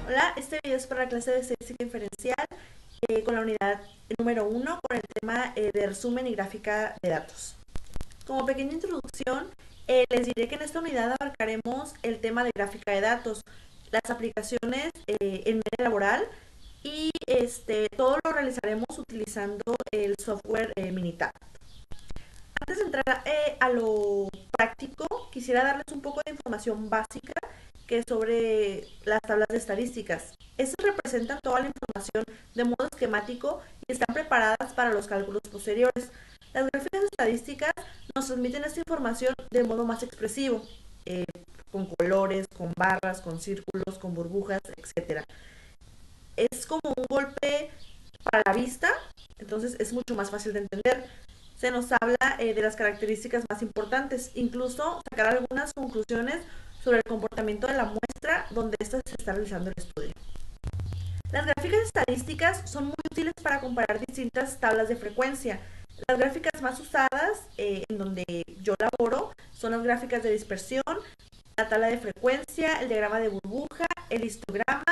Hola, este video es para la clase de estadística inferencial con la unidad número 1 con el tema de resumen y gráfica de datos. Como pequeña introducción, les diré que en esta unidad abarcaremos el tema de gráfica de datos, las aplicaciones en medio laboral y todo lo realizaremos utilizando el software Minitab. Antes de entrar a lo práctico, quisiera darles un poco de información básica que es sobre las tablas de estadísticas. Estas representan toda la información de modo esquemático y están preparadas para los cálculos posteriores. Las gráficas estadísticas nos transmiten esta información de modo más expresivo, eh, con colores, con barras, con círculos, con burbujas, etcétera. Es como un golpe para la vista, entonces es mucho más fácil de entender. Se nos habla de las características más importantes, incluso sacar algunas conclusiones sobre el comportamiento de la muestra donde ésta se está realizando el estudio. Las gráficas estadísticas son muy útiles para comparar distintas tablas de frecuencia. Las gráficas más usadas en donde yo laboro son las gráficas de dispersión, la tabla de frecuencia, el diagrama de burbuja, el histograma,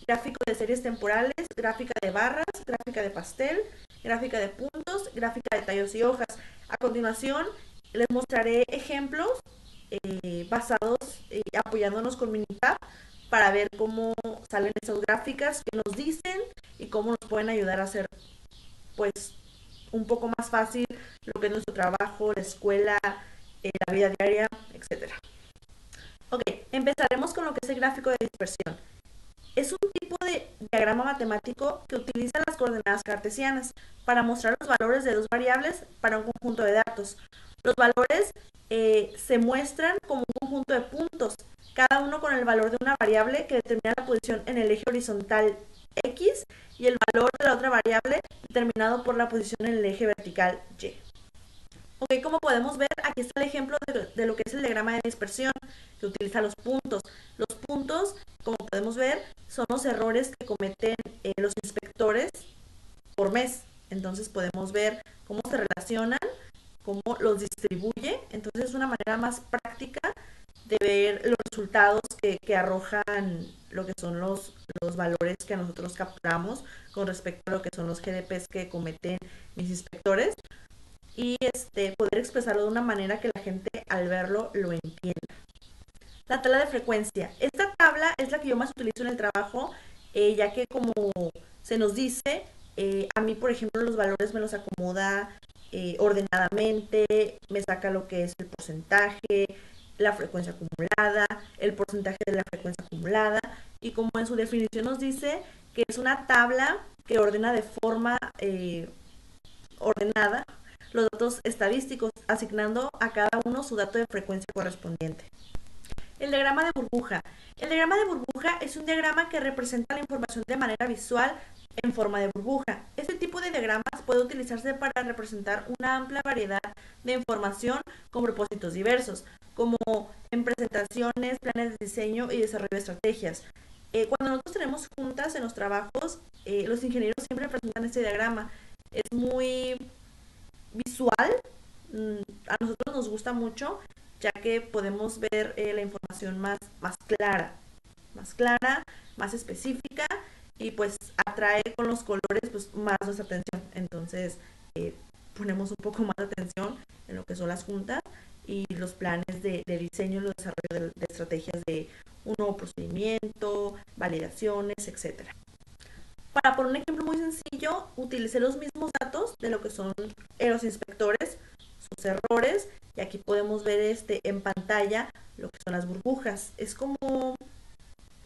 gráfico de series temporales, gráfica de barras, gráfica de pastel, gráfica de puntos, gráfica de tallos y hojas. A continuación, les mostraré ejemplos basados, apoyándonos con Minitab para ver cómo salen esas gráficas, qué nos dicen y cómo nos pueden ayudar a hacer pues un poco más fácil lo que es nuestro trabajo, la escuela, la vida diaria, etcétera. Ok, empezaremos con lo que es el gráfico de dispersión. Es un tipo de diagrama matemático que utiliza las coordenadas cartesianas para mostrar los valores de dos variables para un conjunto de datos. Los valores se muestran como un conjunto de puntos, cada uno con el valor de una variable que determina la posición en el eje horizontal X y el valor de la otra variable determinado por la posición en el eje vertical Y. Ok, como podemos ver, aquí está el ejemplo de lo que es el diagrama de dispersión, que utiliza los puntos. Los puntos, como podemos ver, son los errores que cometen los inspectores por mes. Entonces podemos ver cómo se relacionan, cómo los distribuye. Entonces es una manera más práctica de ver los resultados que arrojan lo que son los valores que nosotros capturamos con respecto a lo que son los GDPs que cometen mis inspectores y poder expresarlo de una manera que la gente al verlo lo entienda. La tabla de frecuencia. Esta tabla es la que yo más utilizo en el trabajo, ya que como se nos dice, a mí, por ejemplo, los valores me los acomoda ordenadamente, me saca lo que es el porcentaje, la frecuencia acumulada, el porcentaje de la frecuencia acumulada, y como en su definición nos dice que es una tabla que ordena de forma ordenada los datos estadísticos, asignando a cada uno su dato de frecuencia correspondiente. El diagrama de burbuja. El diagrama de burbuja es un diagrama que representa la información de manera visual en forma de burbuja. Este tipo de diagramas puede utilizarse para representar una amplia variedad de información con propósitos diversos, como en presentaciones, planes de diseño y desarrollo de estrategias. Cuando nosotros tenemos juntas en los trabajos, los ingenieros siempre presentan este diagrama. Es muy visual, a nosotros nos gusta mucho, ya que podemos ver la información más clara, más específica y pues atrae con los colores pues más nuestra atención. Entonces ponemos un poco más de atención en lo que son las juntas y los planes de diseño y el desarrollo de estrategias de un nuevo procedimiento, validaciones, etcétera. Para poner un ejemplo muy sencillo, utilicé los mismos datos de lo que son los inspectores, sus errores, y aquí podemos ver en pantalla lo que son las burbujas. Es como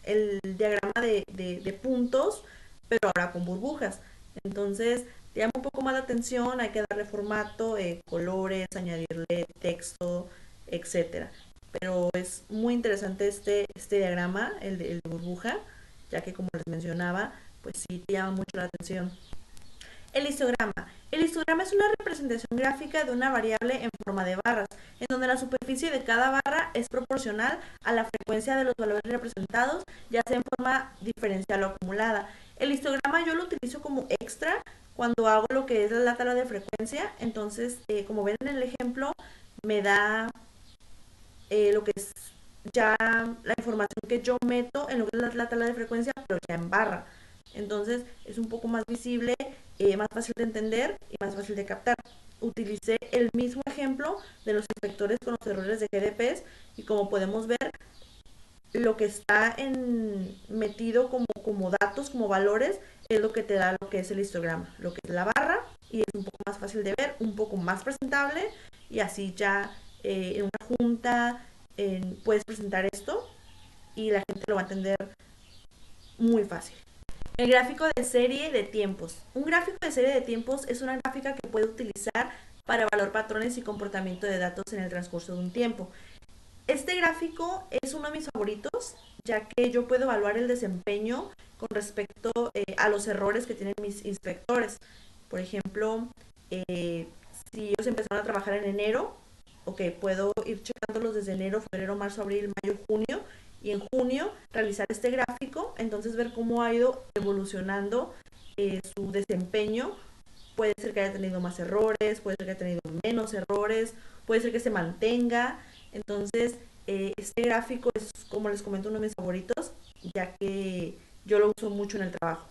el diagrama de puntos, pero ahora con burbujas. Entonces, llama un poco más de atención, hay que darle formato, colores, añadirle texto, etcétera. Pero es muy interesante este diagrama, el de burbuja, ya que como les mencionaba, pues sí te llama mucho la atención. El histograma. El histograma es una representación gráfica de una variable en forma de barras, en donde la superficie de cada barra es proporcional a la frecuencia de los valores representados, ya sea en forma diferencial o acumulada. El histograma yo lo utilizo como extra cuando hago lo que es la tabla de frecuencia, entonces como ven en el ejemplo me da lo que es ya la información que yo meto en lo que es la tabla de frecuencia, pero ya en barra. Entonces es un poco más visible, más fácil de entender y más fácil de captar. Utilicé el mismo ejemplo de los inspectores con los errores de GDPs y como podemos ver, lo que está metido como datos, como valores, es lo que te da lo que es el histograma, lo que es la barra, y es un poco más fácil de ver, un poco más presentable, y así ya en una junta puedes presentar esto y la gente lo va a entender muy fácil. El gráfico de serie de tiempos. Un gráfico de serie de tiempos es una gráfica que puede utilizar para evaluar patrones y comportamiento de datos en el transcurso de un tiempo. Este gráfico es uno de mis favoritos, ya que yo puedo evaluar el desempeño con respecto a los errores que tienen mis inspectores. Por ejemplo, si ellos empezaron a trabajar en enero, ok, puedo ir checándolos desde enero, febrero, marzo, abril, mayo, junio, y en junio realizar este gráfico, entonces ver cómo ha ido evolucionando su desempeño. Puede ser que haya tenido más errores, puede ser que haya tenido menos errores, puede ser que se mantenga. Entonces, este gráfico es, como les comento, uno de mis favoritos, ya que yo lo uso mucho en el trabajo.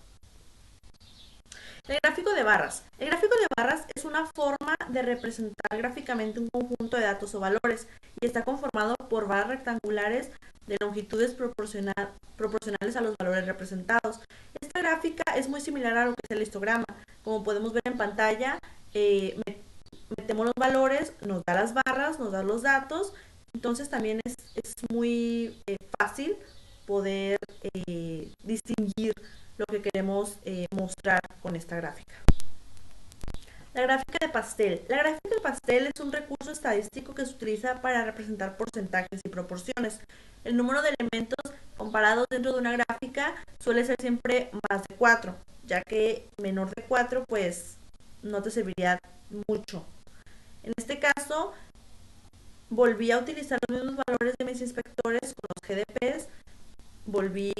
El gráfico de barras. El gráfico de barras es una forma de representar gráficamente un conjunto de datos o valores y está conformado por barras rectangulares de longitudes proporcionales a los valores representados. Esta gráfica es muy similar a lo que es el histograma. Como podemos ver en pantalla, metemos los valores, nos da las barras, nos da los datos. Entonces también es muy fácil poder distinguir lo que queremos mostrar con esta gráfica. La gráfica de pastel. La gráfica de pastel es un recurso estadístico que se utiliza para representar porcentajes y proporciones. El número de elementos comparados dentro de una gráfica suele ser siempre más de 4, ya que menor de 4 pues no te serviría mucho. En este caso, volví a utilizar los mismos valores de mis inspectores con los GDPs, volví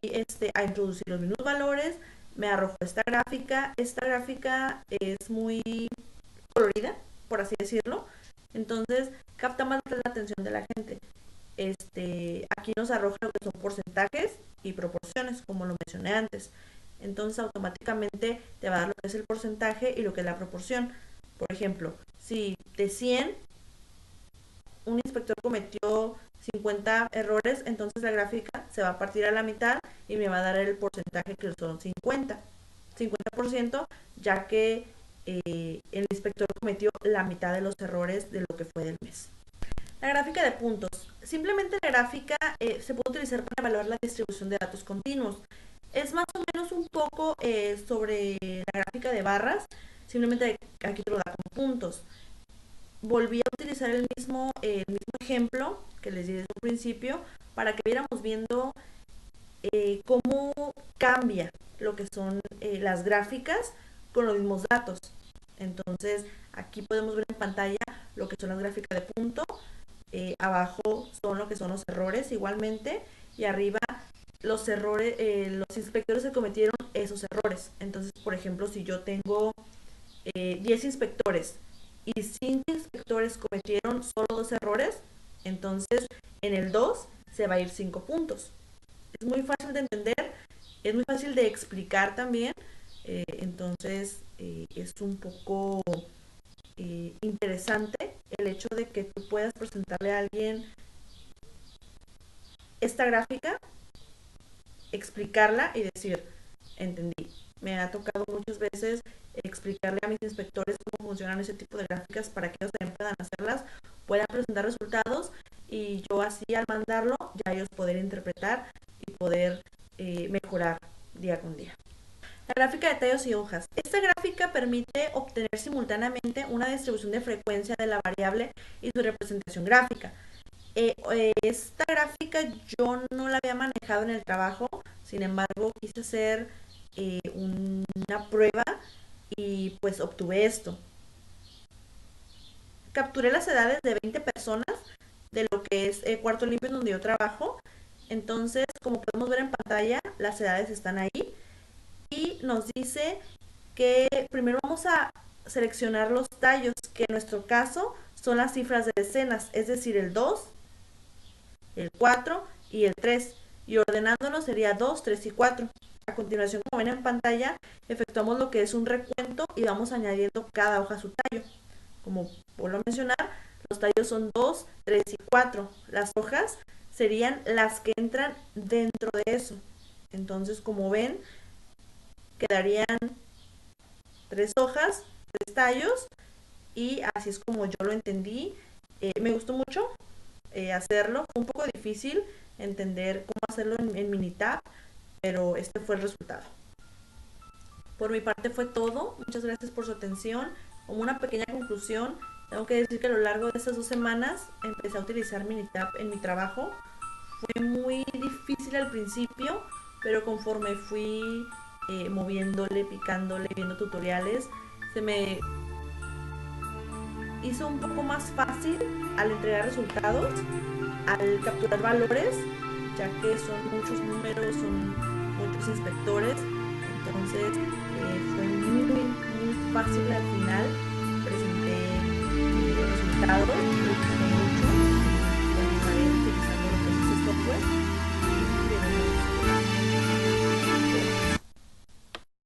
a introducir los mismos valores, me arrojó esta gráfica. Esta gráfica es muy colorida, por así decirlo, entonces capta más la atención de la gente. Aquí nos arroja lo que son porcentajes y proporciones, como lo mencioné antes. Entonces automáticamente te va a dar lo que es el porcentaje y lo que es la proporción. Por ejemplo, si de 100 un inspector cometió 50 errores, entonces la gráfica se va a partir a la mitad y me va a dar el porcentaje que son 50%, ya que el inspector cometió la mitad de los errores de lo que fue del mes. La gráfica de puntos. Simplemente la gráfica se puede utilizar para evaluar la distribución de datos continuos. Es más o menos un poco sobre la gráfica de barras, simplemente aquí te lo da con puntos. Volví a utilizar el mismo ejemplo que les di desde un principio para que viéramos viendo cómo cambia lo que son las gráficas con los mismos datos. Entonces aquí podemos ver en pantalla lo que son las gráficas de punto, abajo son lo que son los errores igualmente, y arriba los errores, los inspectores que cometieron esos errores. Entonces, por ejemplo, si yo tengo 10 inspectores y 5 inspectores cometieron solo 2 errores, entonces en el 2 se va a ir 5 puntos. Es muy fácil de entender, es muy fácil de explicar también, entonces es un poco interesante el hecho de que tú puedas presentarle a alguien esta gráfica, explicarla y decir, entendí. Me ha tocado muchas veces explicarle a mis inspectores cómo funcionan ese tipo de gráficas para que ellos también puedan hacerlas, puedan presentar resultados y yo así al mandarlo ya ellos poder interpretar y poder mejorar día con día. La gráfica de tallos y hojas. Esta gráfica permite obtener simultáneamente una distribución de frecuencia de la variable y su representación gráfica. Esta gráfica yo no la había manejado en el trabajo, sin embargo quise hacer una prueba y pues obtuve esto. Capturé las edades de 20 personas de lo que es Cuarto Limpio en donde yo trabajo. Entonces, como podemos ver en pantalla, las edades están ahí y nos dice que primero vamos a seleccionar los tallos, que en nuestro caso son las cifras de decenas, es decir, el 2, el 4 y el 3. Y ordenándolos sería 2, 3 y 4. A continuación, como ven en pantalla, efectuamos lo que es un recuento y vamos añadiendo cada hoja a su tallo. Como vuelvo a mencionar, los tallos son 2, 3 y 4. Las hojas serían las que entran dentro de eso. Entonces, como ven, quedarían 3 hojas, 3 tallos, y así es como yo lo entendí. Me gustó mucho hacerlo. Fue un poco difícil entender cómo hacerlo en Minitab, pero este fue el resultado. Por mi parte fue todo. Muchas gracias por su atención. Como una pequeña conclusión, tengo que decir que a lo largo de estas 2 semanas empecé a utilizar Minitab en mi trabajo. Fue muy difícil al principio, pero conforme fui moviéndole, picándole, viendo tutoriales, se me hizo un poco más fácil al entregar resultados, al capturar valores, ya que son muchos números, son muchos inspectores. Entonces fue muy fácil al final. Presenté los resultados